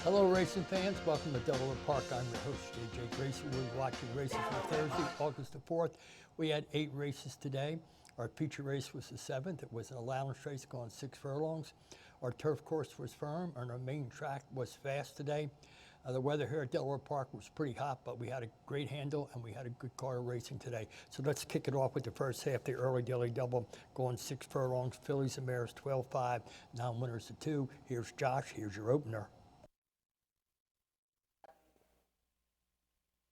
Hello, racing fans. Welcome to Delaware Park. I'm your host, JJ Gracie. We're watching races for Thursday, August the 4th. We had 8 races today. Our feature race was the 7th. It was an allowance race going 6 furlongs. Our turf course was firm, and our main track was fast today. The weather here at Delaware Park was pretty hot, but we had a great handle, and we had a good car racing today. So let's kick it off with the first half, the early daily double, going 6 furlongs, fillies and mares 12-5, non-winners to 2. Here's Josh. Here's your opener.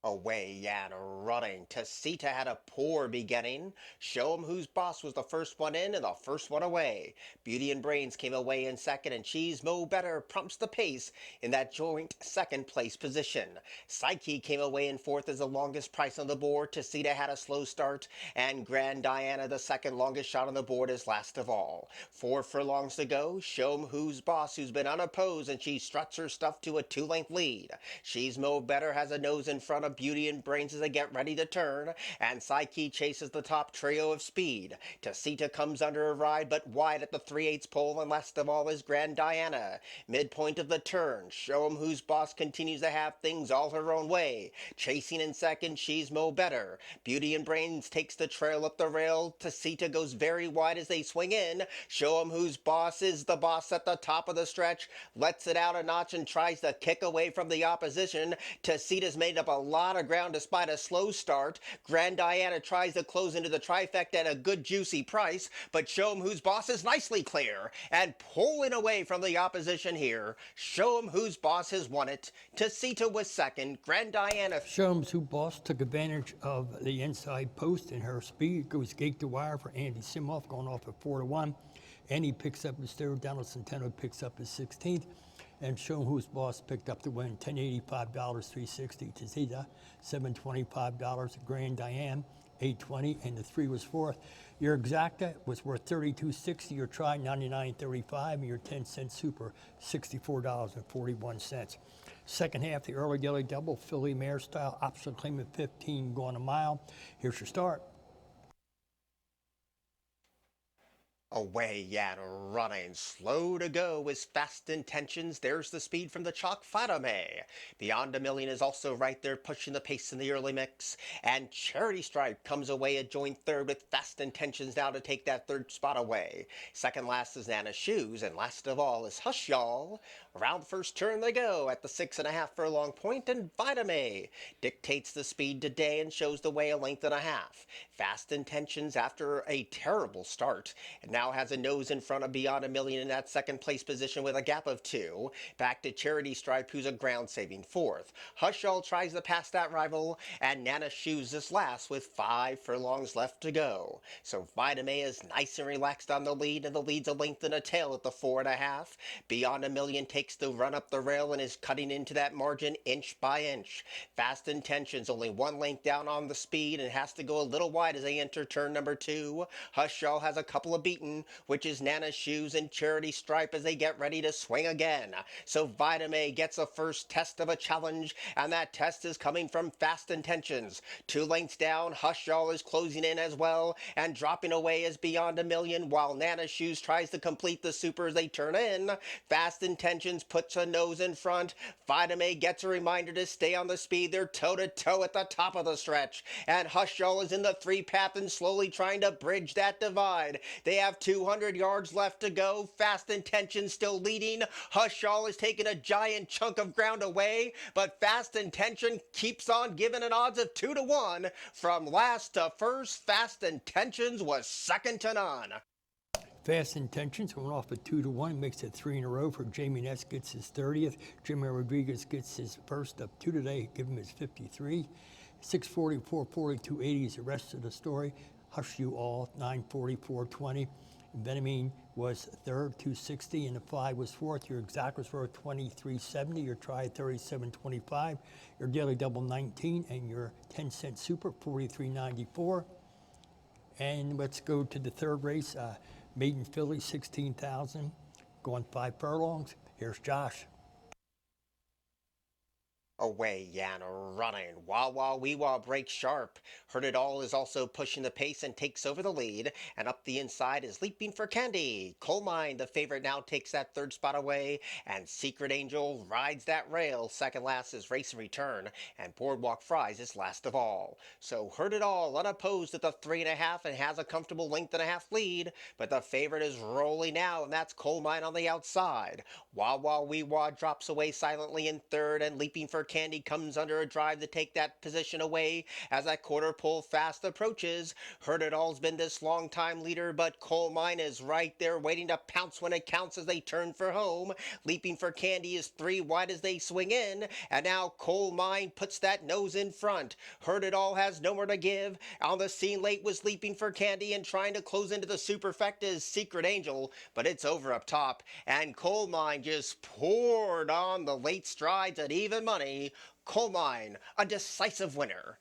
Away and running. Tacita had a poor beginning. Show 'em whose boss was the first one in and the first one away. Beauty and Brains came away in second, and She's Mo Better prompts the pace in that joint second place position. Psyche came away in fourth as the longest price on the board. Tacita had a slow start, and Grand Diana, the second longest shot on the board, is last of all. 4 furlongs to go. Show 'em whose boss, who's been unopposed, and she struts her stuff to a 2-length lead. She's Mo Better has a nose in front of Beauty and Brains as they get ready to turn, and Psyche chases the top trio of speed. Tacita comes under a ride, but wide at the 3/8 pole, and last of all is Grand Diana. Midpoint of the turn, Show 'em whose boss continues to have things all her own way. Chasing in second, She's Mo Better. Beauty and Brains takes the trail up the rail. Tacita goes very wide as they swing in. Show 'em whose boss is the boss at the top of the stretch, lets it out a notch and tries to kick away from the opposition. Tacita's made up a lot of ground despite a slow start. Grand Diana tries to close into the trifecta at a good juicy price, but Show 'em whose boss is nicely clear and pulling away from the opposition here. Show 'em whose boss has won it. Tacita was second. Grand Diana. Show 'em whose boss took advantage of the inside post in her speed. It goes gate to wire for Andy Simoff, going off at 4-1. Andy picks up his third. Donald Centeno picks up his 16th. And Show 'em whose boss picked up the win, $1085, $360 to Zeta, $725 Grand Diane, $820, and the 3 was fourth. Your exacta was worth $32.60. Your try, $99.35, and your 10-cent super, $64.41. Second half, the early daily double, filly mare style, option claimant 15 going a mile. Here's your start. Away and running, slow to go is Fast Intentions. There's the speed from the chalk, Fatima. Beyond a Million is also right there, pushing the pace in the early mix. And Charity Stripe comes away a joint third with Fast Intentions now to take that third spot away. Second last is Nana's Shoes, and last of all is Hush Y'all. Around the first turn they go at the 6.5 furlong point, and Vitamin dictates the speed today and shows the way a length and a half. Fast Intentions, after a terrible start, and now has a nose in front of Beyond a Million in that second place position with a gap of 2. Back to Charity Stripe, who's a ground-saving fourth. Hush Y'all tries to pass that rival, and Nana Shoes is last with 5 furlongs left to go. So Vitamin is nice and relaxed on the lead, and the lead's a length and a tail at the 4.5. Beyond a Million takes the run up the rail and is cutting into that margin inch by inch. Fast Intentions only 1 length down on the speed and has to go a little wide as they enter turn number 2. Hush Y'all has a couple of beaten, which is Nana's Shoes and Charity Stripe as they get ready to swing again. So Vitamin gets a first test of a challenge, and that test is coming from Fast Intentions. 2 lengths down, Hush Y'all is closing in as well, and dropping away is Beyond a Million, while Nana's Shoes tries to complete the super as they turn in. Fast Intentions puts a nose in front. Vitamin gets a reminder to stay on the speed. They're toe-to-toe at the top of the stretch, and Hush Y'all is in the 3 path and slowly trying to bridge that divide. They have 200 yards left to go. Fast Intentions still leading. Hush Y'all is taking a giant chunk of ground away, but Fast Intention keeps on giving an odds of 2-1. From last to first, Fast Intentions was second to none. Fast Intentions went off at 2-1, makes it 3 in a row for Jamie Ness, gets his 30th. Jimmy Rodriguez gets his first of 2 today, give him his 53. 640, 440, 280 is the rest of the story. Hush You All, 940, 420. Benjamin was third, 260, and the 5 was fourth. Your exact was worth 23.70. Your try 37.25. Your daily double 19, and your 10-cent super 43.94. And let's go to the third race. Maiden filly, 16,000, going 5 furlongs. Here's Josh. Away and running. Wah wah wee wah breaks sharp. Heard It All is also pushing the pace and takes over the lead. And up the inside is Leaping for Candy. Coal Mine, the favorite, now takes that third spot away. And Secret Angel rides that rail. Second last is Race and Return. And Boardwalk Fries is last of all. So Heard It All unopposed at the 3.5 and has a comfortable length and a half lead. But the favorite is rolling now, and that's Coal Mine on the outside. Wah Wah Wee Wah drops away silently in third, and Leaping for Candy comes under a drive to take that position away as that quarter pole fast approaches. Heard It All's been this long time leader, but Coal Mine is right there waiting to pounce when it counts as they turn for home. Leaping for Candy is 3 wide as they swing in, and now Coal Mine puts that nose in front. Heard It All has nowhere to give. On the scene late was Leaping for Candy, and trying to close into the superfecta is Secret Angel, but it's over up top, and Coal Mine just poured on the late strides at even money. Coal Mine, a decisive winner.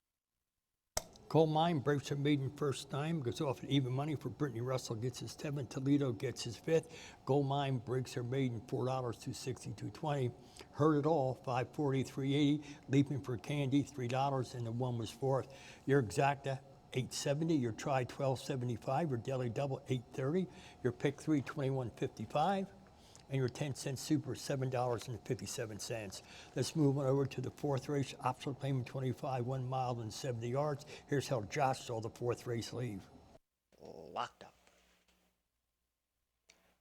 Coal Mine breaks her maiden first time, goes off at even money for Brittany Russell, gets his 7th. Toledo gets his 5th. Coal Mine breaks her maiden $4, $262.20. Heard It All, $540, $380. Leaping for Candy, $3, and the one was 4th. Your exacta, $870. Your try, $12.75. Your daily double, $830. Your pick 3, $21.55. And your 10-cent super, $7.57. Let's move on over to the 4th race, optional payment 25, 1 mile and 70 yards. Here's how Josh saw the 4th race leave. Locked up.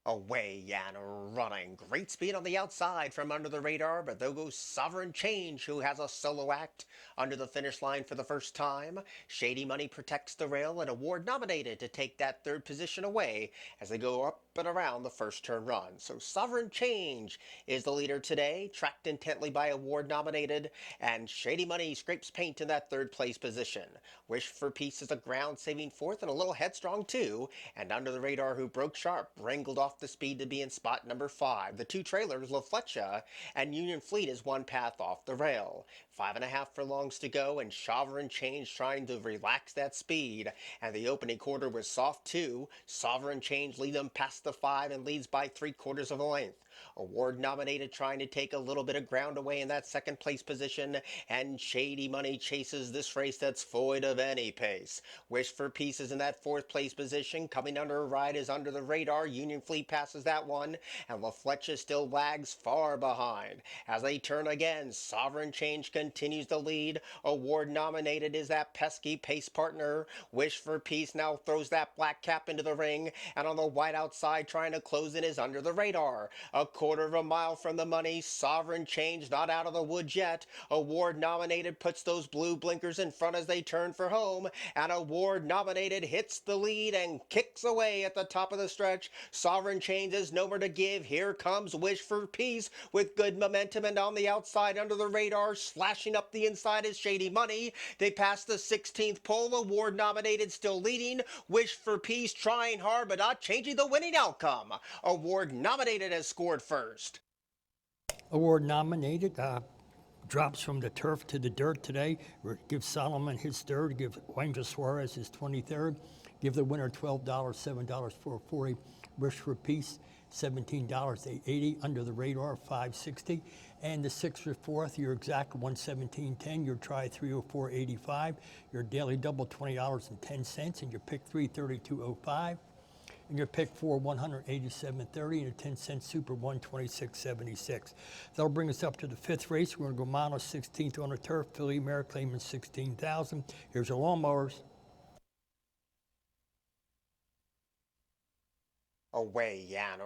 Away and running. Great speed on the outside from under the radar, but there goes Sovereign Change, who has a solo act under the finish line for the first time. Shady Money protects the rail, and Award nominated to take that 3rd position away as they go up and around the first turn run. So Sovereign Change is the leader today, tracked intently by Award nominated, and Shady Money scrapes paint in that 3rd place position. Wish for Peace is a ground saving 4th and a little headstrong too, and Under the Radar, who broke sharp, wrangled off the speed to be in spot number 5. The 2 trailers, La Flecha and Union Fleet, is 1 path off the rail. 5.5 furlongs to go, and Sovereign Change trying to relax that speed. And the opening quarter was soft too. Sovereign Change lead them past the 5 and leads by 3/4 of a length. Award nominated trying to take a little bit of ground away in that 2nd place position, and Shady Money chases this race that's void of any pace. Wish for Peace is in that 4th place position. Coming under a ride is Under the Radar. Union Fleet passes that one, and La Flecha still lags far behind. As they turn again, Sovereign Change continues to lead. Award nominated is that pesky pace partner. Wish for Peace now throws that black cap into the ring, and on the white outside trying to close in is Under the Radar. A 1/4 of a mile from the money, Sovereign Change not out of the woods yet. Award nominated puts those blue blinkers in front as they turn for home, and Award nominated hits the lead and kicks away at the top of the stretch. Sovereign Change is nowhere to give. Here comes Wish for Peace with good momentum, and on the outside Under the Radar, slashing up the inside is Shady Money. They pass the 16th pole. Award nominated still leading. Wish for Peace trying hard but not changing the winning outcome. Award nominated has scored first. Award nominated drops from the turf to the dirt today. Give Solomon his 3rd. Give Angel Suarez his 23rd. Give the winner $12, $7, $4.40. Wish for Peace, $17, $8.80. Under the Radar, $5.60. And the 6th or 4th, your exact $117.10. Your try, $304.85. Your daily double, $20.10. And your pick 3, $32.05. And your pick 4, $187.30, and a 10-cent super, $126.76. That'll bring us up to the 5th race. We're going to go mile 16th on the turf. Philly Mare claiming 16,000. Here's your lawnmowers. Away and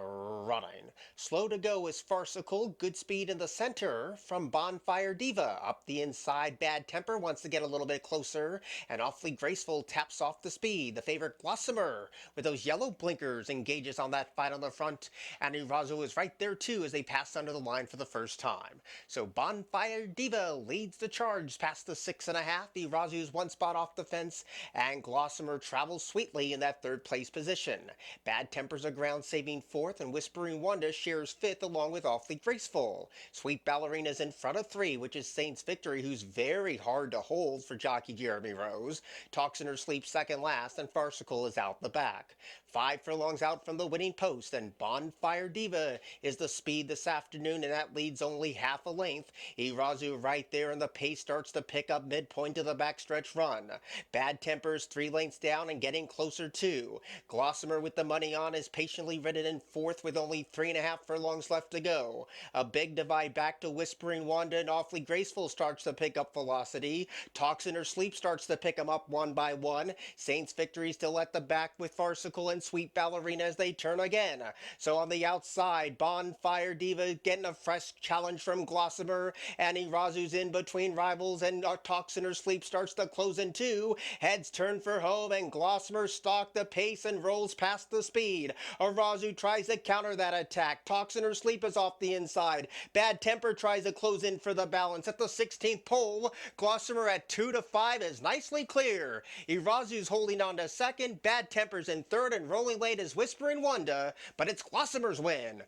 running. Slow to go is Farcical. Good speed in the center from Bonfire Diva. Up the inside, Bad Temper wants to get a little bit closer, and Awfully Graceful taps off the speed. The favorite Glossamer with those yellow blinkers engages on that fight on the front, and Hiraldo is right there too as they pass under the line for the first time. So Bonfire Diva leads the charge past the 6.5. Hiraldo's 1 spot off the fence, and Glossamer travels sweetly in that 3rd place position. Bad Temper's a ground saving fourth, and Whispering Wanda shares fifth along with Awfully Graceful. Sweet Ballerina's in front of three, which is Saint's Victory, who's very hard to hold for jockey Jeremy Rose. Talks in Her Sleep second last, and Farcical is out the back. 5 furlongs out from the winning post, and Bonfire Diva is the speed this afternoon, and that leads only half a length. Irazu right there, and the pace starts to pick up midpoint of the backstretch run. Bad Tempers 3 lengths down and getting closer too. Glossamer with the money on is patiently ridden in fourth with only 3.5 furlongs left to go. A big divide back to Whispering Wanda, and Awfully Graceful starts to pick up velocity. Talks in Her Sleep starts to pick them up one by one. Saint's Victory still at the back with Farcical and Sweet Ballerina as they turn again. So on the outside, Bonfire Diva getting a fresh challenge from Glossamer, and Irazu's in between rivals, and Talks in Her Sleep starts to close in two. Heads turn for home, and Glossamer stalks the pace and rolls past the speed. Irazu tries to counter that attack. Talks in Her Sleep is off the inside. Bad Temper tries to close in for the balance. At the 16th pole, Glossamer at 2-5 is nicely clear. Irazu's holding on to second. Bad Temper's in third, and rolling late is Whispering Wanda, but it's Glossamer's win.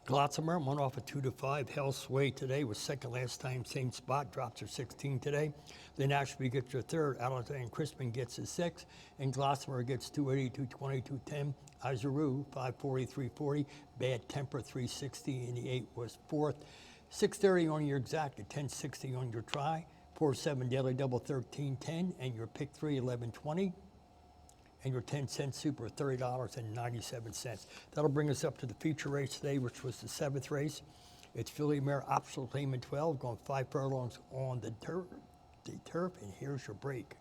Glossamer went off at 2-5. Hell Sway today was second last time, same spot, drops her 16 today. Then Ashby gets her third. Alexander Crispin gets his sixth, and Glossamer gets 280, 220, 210. Izaru 540, 340. Bad Temper 360, and the 8 was fourth. 630 on your exact, at 1060 on your try. 4-7 Daily Double 13.10, and your pick 3 11.20. And your 10-cent super, $30.97. That'll bring us up to the feature race today, which was the 7th race. It's Filly Mare Optional Claimant 12, going 5 furlongs on the turf, and here's your break.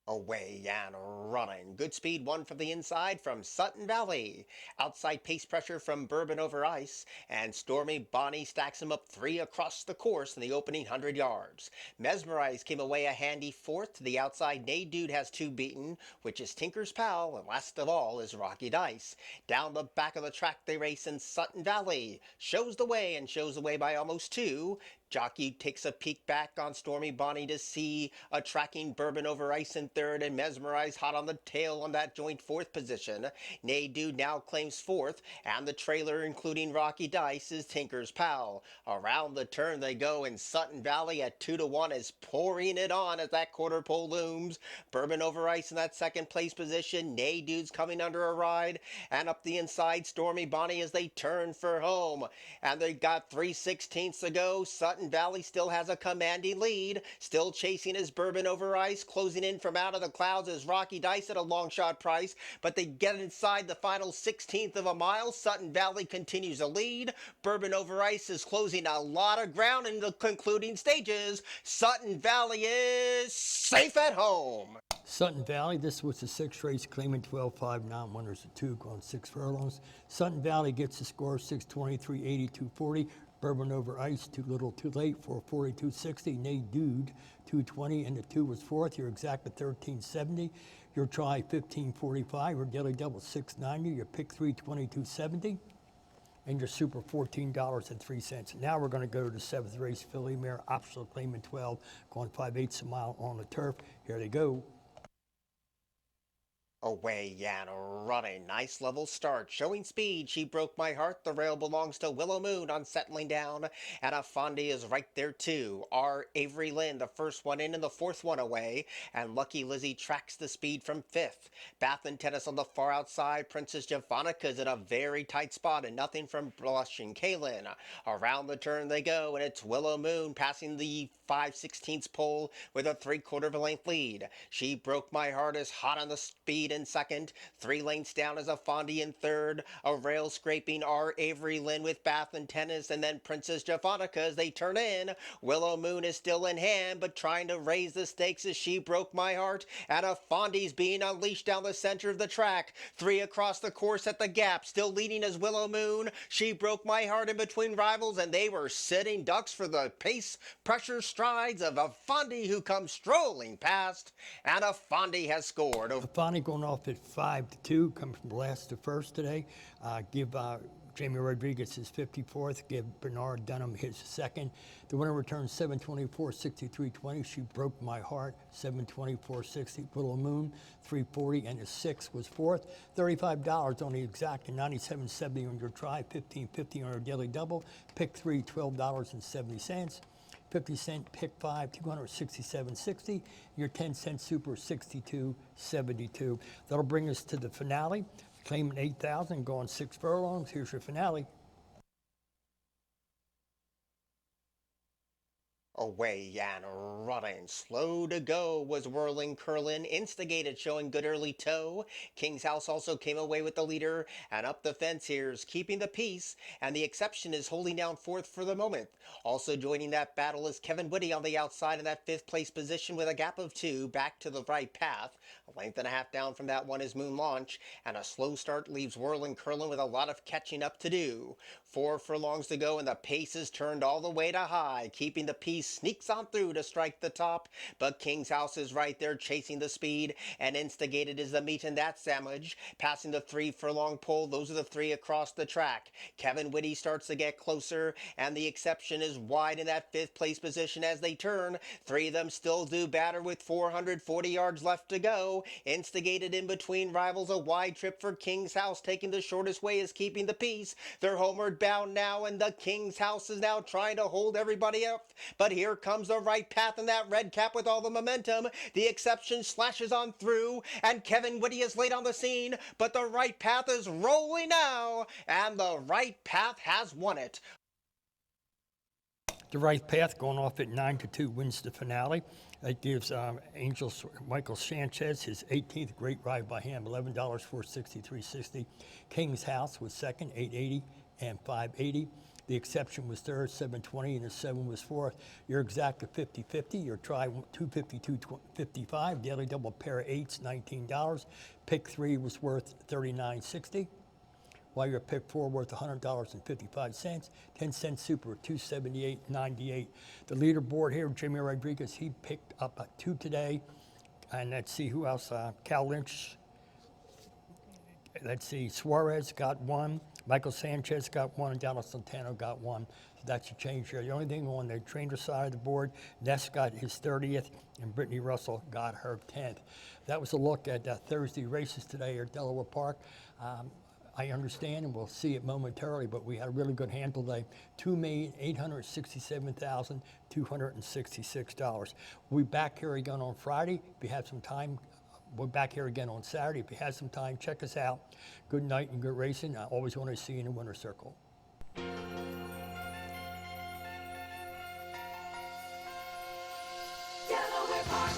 Away and running. Good speed, one from the inside from Sutton Valley. Outside pace pressure from Bourbon Over Ice, and Stormy Bonnie stacks him up 3 across the course in the opening 100 yards. Mesmerize came away a handy fourth. To the outside, Neigh has 2 beaten, which is Tinker's Pal, and last of all is Rocky Dice. Down the back of the track they race, in Sutton Valley shows the way, and shows the way by almost 2. Jockey takes a peek back on Stormy Bonnie to see a tracking Bourbon Over Ice in third, and Mesmerize hot on the tail on that joint fourth position. Neigh now claims fourth, and the trailer, including Rocky Dice, is Tinker's Pal. Around the turn they go, and Sutton Valley at 2-1 is pouring it on as that quarter pole looms. Bourbon Over Ice in that second place position. Neigh coming under a ride, and up the inside, Stormy Bonnie as they turn for home. And they got 3/16 to go. Sutton Valley still has a commanding lead. Still chasing is Bourbon Over Ice. Closing in from out of the clouds is Rocky Dice at a long shot price, but they get inside the final 16th of a mile. Sutton Valley continues to lead. Bourbon Over Ice is closing a lot of ground in the concluding stages. Sutton Valley is safe at home. Sutton Valley, this was the 6th race, claiming 12-5 non-winners of 2, going 6 furlongs. Sutton Valley gets the score 620, 380, 240. Bourbon Over Ice, too little, too late, 440, 260. Neigh 220, and the 2 was fourth. Your exact at 1370. Your try 1545. Your daily double 690. Your pick 320, 270. And your super $14.03. Now we're going to go to the 7th race, Filly Mare Optional Claimant 12, going 5/8 a mile on the turf. Here they go. Away and running. Nice level start. Showing speed. She Broke My Heart. The rail belongs to Willow Moon on settling down. And Afondi is right there too. R. Avery Lynn, the first one in and the 4th one away. And Lucky Lizzie tracks the speed from 5th. Bath and Tennis on the far outside. Princess Javonica is in a very tight spot, and nothing from Blushing Kaylin. Around the turn they go, and it's Willow Moon passing the 5/16 pole with a 3/4 of a length lead. She Broke My Heart is hot on the speed in second. 3 lengths down is Afondi in third. A rail scraping R. Avery Lynn with Bath and Tennis, and then Princess Javonica as they turn in. Willow Moon is still in hand, but trying to raise the stakes as She Broke My Heart, and Afondi's being unleashed down the center of the track. 3 across the course at the gap, still leading as Willow Moon. She Broke My Heart in between rivals, and they were sitting ducks for the pace pressure strides of Afondi, who comes strolling past, and Afondi has scored. Afondi going off at 5-2, coming from last to first today. Give Jamie Rodriguez is 54th. Give Bernard Dunham his second. The winner returns 724.6320. She broke my heart. 724.60. Little Moon 340, and the 6 was fourth. $35 on the exact, and 97.70 on your try. 15.50 on our daily double. Pick 3, $12.70. 50-cent pick 5, $267.60. Your 10-cent super, $62.72. That'll bring us to the finale. Claiming 8,000, going 6 furlongs. Here's your finale. Away and running, slow to go was Whirling Curlin, instigated showing good early toe. King's House also came away with the leader, and up the fence here's keeping the peace, and the exception is holding down fourth for the moment. Also joining that battle is Kevin Whitty on the outside in that 5th place position with a gap of 2 back to the right path. A length and a half down from that one is Moon Launch, and a slow start leaves Whirling Curlin with a lot of catching up to do. 4 furlongs to go, and the pace is turned all the way to high. Keeping the peace sneaks on through to strike the top, but King's House is right there chasing the speed, and instigated is the meat in that sandwich. Passing the 3 furlong pole, those are the 3 across the track. Kevin Whitty starts to get closer, and the exception is wide in that 5th place position as they turn. 3 of them still do batter with 440 yards left to go. Instigated in between rivals, a wide trip for King's House, taking the shortest way is keeping the peace. They're homeward bound now, and the King's House is now trying to hold everybody up, but here comes the right path in that red cap with all the momentum. The exception slashes on through, and Kevin Whitty is late on the scene, but the right path is rolling now, and the right path has won it. The right path going off at 9-2 wins the finale. That gives Mychel Sanchez his 18th. Great ride by him, $11 for 63.60. King's House was second, 880 and 580. The exception was third, 720, and the 7 was fourth. Your exact to 50-50. Your try 252.55. Daily double pair of 8s, $19. Pick 3 was worth $39.60. While your pick 4 worth $100.55. 10-cent super, $278.98. The leaderboard here, Jimmy Rodriguez, he picked up a 2 today. And let's see who else. Cal Lynch. Let's see, Suarez got 1. Mychel Sanchez got 1, and Dallas Santana got 1. So that's a change here. The only thing on the trainer side of the board, Ness got his 30th, and Brittany Russell got her 10th. That was a look at Thursday races today at Delaware Park. I understand, and we'll see it momentarily, but we had a really good handle today. $2,867,266. We'll be back here again on Friday. If you have some time, we're back here again on Saturday. If you have some time, check us out. Good night and good racing. I always want to see you in the winner's circle. Delaware Park.